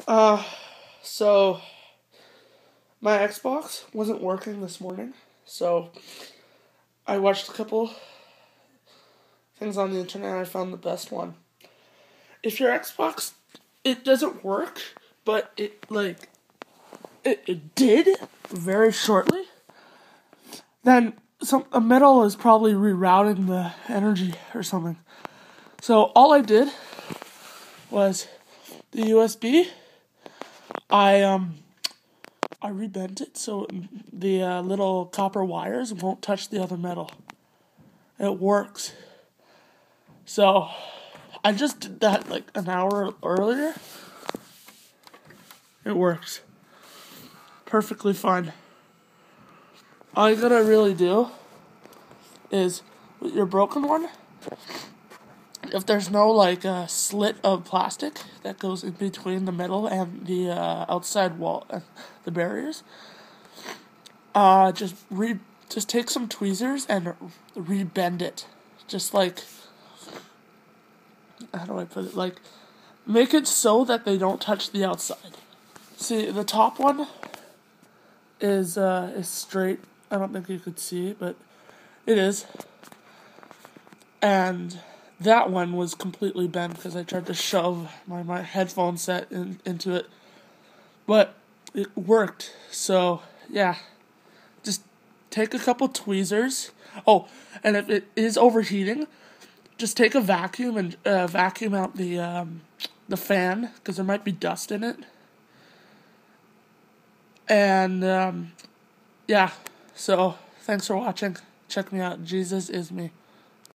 Uh, so my Xbox wasn't working this morning, so I watched a couple things on the internet and I found the best one. If your Xbox, it doesn't work, but it did very shortly, then a metal is probably rerouting the energy or something. So all I did was the USB. I rebent it so the little copper wires won't touch the other metal. It works. So I just did that like an hour earlier. It works perfectly fine. All you gotta really do is with your broken one, if there's no like slit of plastic that goes in between the metal and the outside wall, the barriers, just take some tweezers and rebend it. Just like, how do I put it? Like, make it so that they don't touch the outside. See, the top one is straight. I don't think you could see, but it is. And that one was completely bent because I tried to shove my headphone set into it. But it worked. So, yeah. Just take a couple tweezers. Oh, and if it is overheating, just take a vacuum and vacuum out the fan because there might be dust in it. And yeah, so thanks for watching. Check me out. Jesus is me.